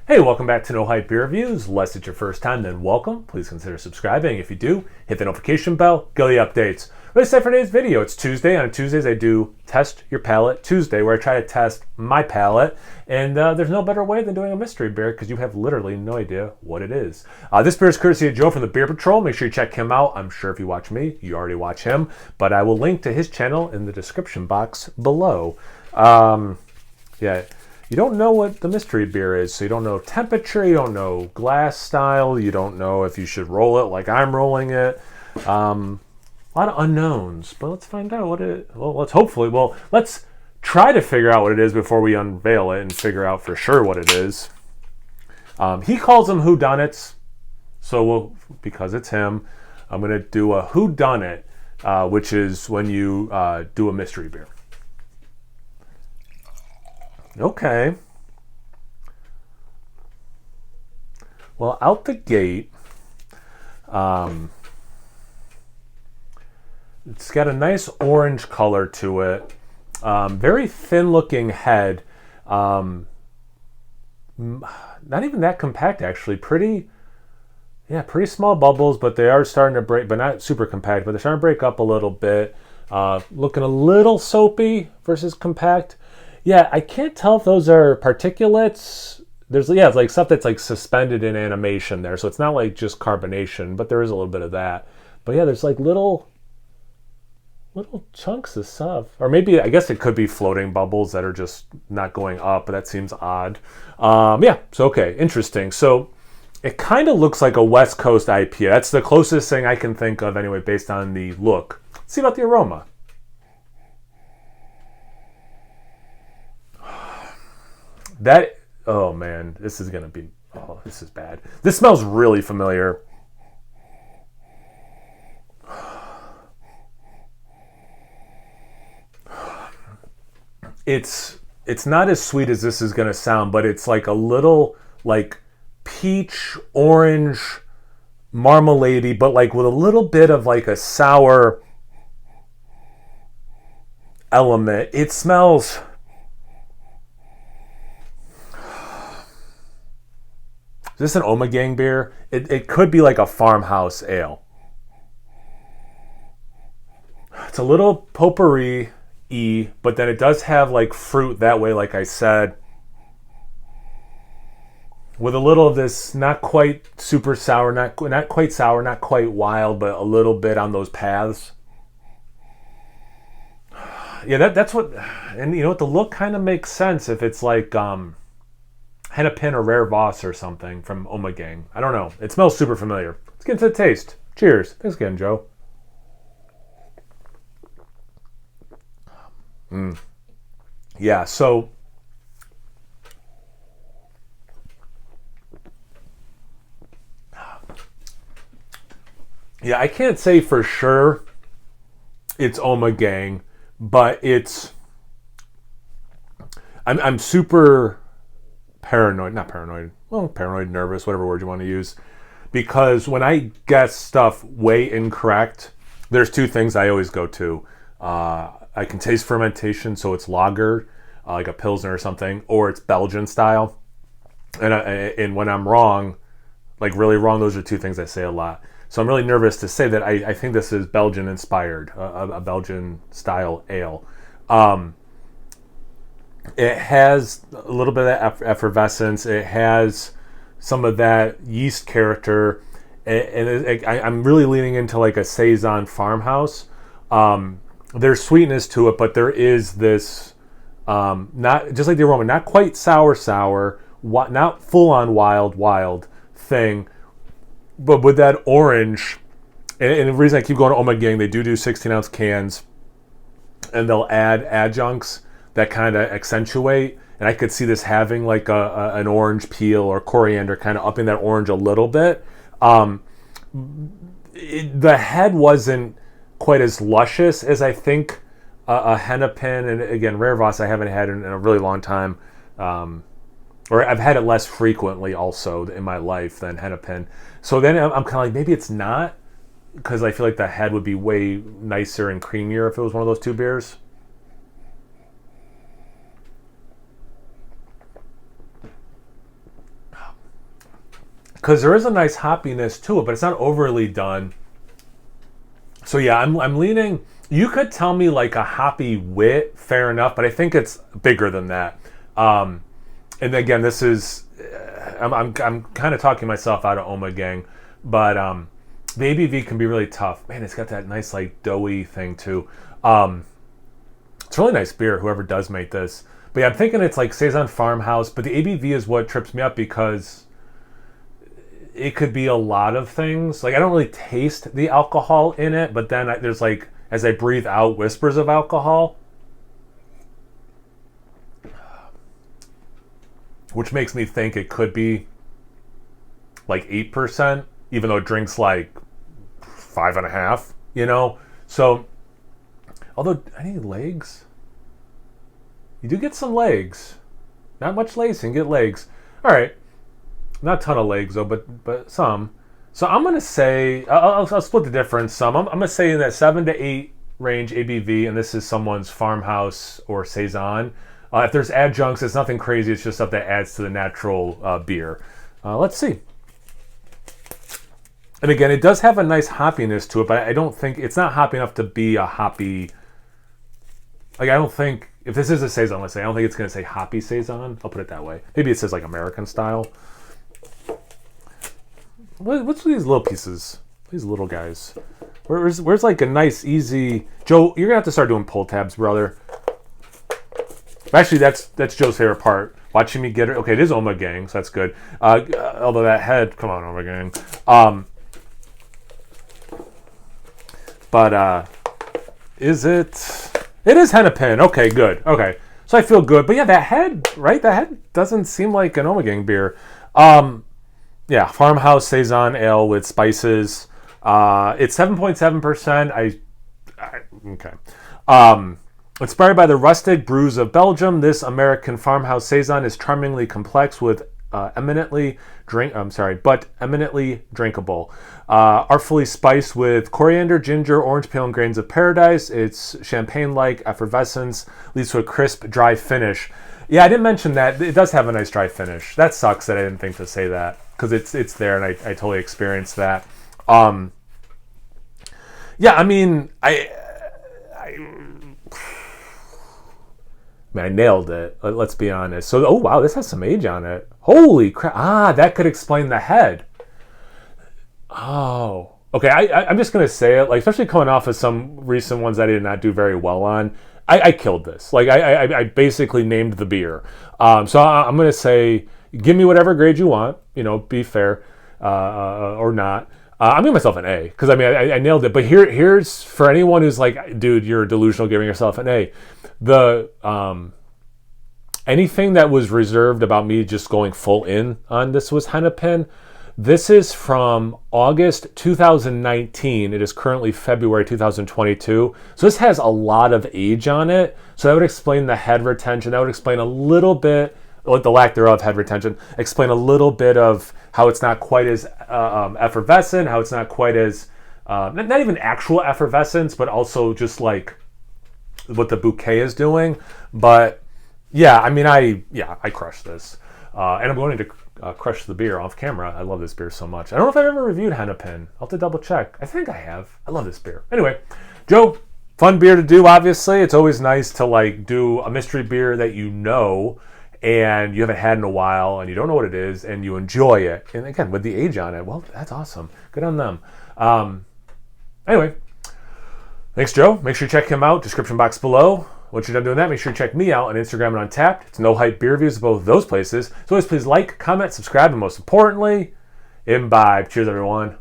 Hey, welcome back to No Hype Beer Reviews. Unless it's your first time, then welcome. Please consider subscribing. If you do, hit the notification bell, get the updates. What is it for today's video? It's Tuesday. On Tuesdays, I do Test Your Palate Tuesday, where I try to test my palate. And there's no better way than doing a mystery beer because you have literally no idea what it is. This beer is courtesy of Joe from the Beer Patrol. Make sure you check him out. I'm sure if you watch me, you already watch him. But I will link to his channel in the description box below. Yeah. You don't know what the mystery beer is, so you don't know temperature, you don't know glass style, you don't know if you should roll it like I'm rolling it. A lot of unknowns, but let's find out what it. Let's try to figure out what it is before we unveil it and figure out for sure what it is. He calls them whodunits, so because it's him, I'm gonna do a whodunit, which is when you do a mystery beer. Okay. Well, out the gate, it's got a nice orange color to it. Very thin-looking head. Not even that compact, actually. Pretty small bubbles, but they are starting to break. But not super compact, but they're starting to break up a little bit. Looking a little soapy versus compact. Yeah, I can't tell if those are particulates. It's like stuff that's like suspended in animation there. So it's not like just carbonation, but there is a little bit of that. But yeah, there's like little chunks of stuff. Or maybe, I guess it could be floating bubbles that are just not going up, but that seems odd. Okay, interesting. So it kind of looks like a West Coast IPA. That's the closest thing I can think of anyway, based on the look. Let's see about the aroma. Oh man, this is bad. This smells really familiar. It's not as sweet as this is gonna sound, but it's like a little like peach, orange, marmalade-y, but like with a little bit of like a sour element. It smells. Is this an Omegang beer? It could be like a farmhouse ale. It's a little potpourri-y, but then it does have like fruit that way, like I said. With a little of this, not quite super sour, not quite sour, not quite wild, but a little bit on those paths. Yeah, that's what, and you know what, the look kind of makes sense if it's like Hennepin or Rare Voss or something from Omegang. I don't know. It smells super familiar. Let's get into the taste. Cheers. Thanks again, Joe. Yeah, so yeah, I can't say for sure it's Omegang, but I'm super paranoid, nervous, whatever word you want to use, because when I guess stuff way incorrect, there's two things I always go to. I can taste fermentation, so it's lager, like a Pilsner or something, or it's Belgian style. And when I'm wrong, like really wrong, those are two things I say a lot. So I'm really nervous to say that I think this is Belgian inspired, a Belgian style ale. It has a little bit of effervescence. It has some of that yeast character, and I'm really leaning into like a saison farmhouse. There's sweetness to it, but there is this not just like the aroma, not quite sour, not full on wild thing, but with that orange. And the reason I keep going to Omegang, they do 16-ounce cans, and they'll add adjuncts that kind of accentuate, and I could see this having like an orange peel or coriander, kind of upping that orange a little bit. The head wasn't quite as luscious as I think a Hennepin, and again, Rare Voss I haven't had in a really long time, or I've had it less frequently also in my life than Hennepin. So then I'm kind of like, maybe it's not, because I feel like the head would be way nicer and creamier if it was one of those two beers. because there is a nice hoppiness to it, but it's not overly done. So yeah, I'm leaning. You could tell me like a hoppy wit, fair enough, but I think it's bigger than that. And again, this is I'm kind of talking myself out of Oma Gang, but the ABV can be really tough. Man, it's got that nice like doughy thing too. It's a really nice beer, whoever does make this. But yeah, I'm thinking it's like Saison Farmhouse, but the ABV is what trips me up because it could be a lot of things. Like I don't really taste the alcohol in it, but then there's like, as I breathe out, whispers of alcohol, which makes me think it could be like 8%, even though it drinks like 5.5, you know? So, although, any legs? You do get some legs. Not much lacing, get legs. All right. Not a ton of legs, though, but some. So I'm going to say, I'll split the difference some. I'm going to say in that 7 to 8 range ABV, and this is someone's farmhouse or Saison. If there's adjuncts, it's nothing crazy. It's just stuff that adds to the natural beer. Let's see. And again, it does have a nice hoppiness to it, but I don't think, it's not hoppy enough to be a hoppy, like I don't think, if this is a Saison, let's say, I don't think it's going to say hoppy Saison. I'll put it that way. Maybe it says like American style. What's these little pieces? These little guys. Where's like a nice, easy... Joe, you're going to have to start doing pull tabs, brother. Actually, that's Joe's favorite part. Watching me get it. Okay, it is Oma Gang, so that's good. Although that head... Come on, Oma Gang. But is it... It is Hennepin. Okay, good. Okay. So I feel good. But yeah, that head, right? That head doesn't seem like an Oma Gang beer. Yeah, Farmhouse Saison Ale with spices. It's 7.7%. Okay. Inspired by the rustic brews of Belgium, this American farmhouse Saison is charmingly complex with eminently drinkable. Artfully spiced with coriander, ginger, orange peel, and grains of paradise. Its champagne-like effervescence leads to a crisp, dry finish. Yeah, I didn't mention that. It does have a nice dry finish. That sucks that I didn't think to say that because it's there and I totally experienced that. Yeah, I mean, Man, I nailed it. Let's be honest. So, oh wow, this has some age on it. Holy crap! That could explain the head. Oh, okay. I'm just gonna say it, like especially coming off of some recent ones I did not do very well on. I killed this. Like I basically named the beer. So I'm gonna say, give me whatever grade you want. You know, be fair or not. I'm giving myself an A because I mean I nailed it. But here's for anyone who's like, dude, you're delusional giving yourself an A. The anything that was reserved about me just going full in on this was Hennepin. This is from August 2019. It is currently February 2022. So this has a lot of age on it. So that would explain the head retention. That would explain a little bit, the lack thereof head retention, explain a little bit of how it's not quite as effervescent, how it's not quite as, not even actual effervescence, but also just like what the bouquet is doing. But yeah, I mean, I crushed this. And I'm going to crush the beer off camera. I love this beer so much. I don't know if I've ever reviewed Hennepin. I'll have to double check. I think I have. I love this beer. Anyway, Joe, fun beer to do, obviously. It's always nice to like do a mystery beer that you know and you haven't had in a while and you don't know what it is and you enjoy it. And again, with the age on it, well, that's awesome. Good on them. Anyway, thanks, Joe. Make sure you check him out. Description box below. Once you're done doing that, make sure you check me out on Instagram and Untapped. It's No Hype Beer Reviews, both of those places. So always please like, comment, subscribe, and most importantly, imbibe. Cheers, everyone.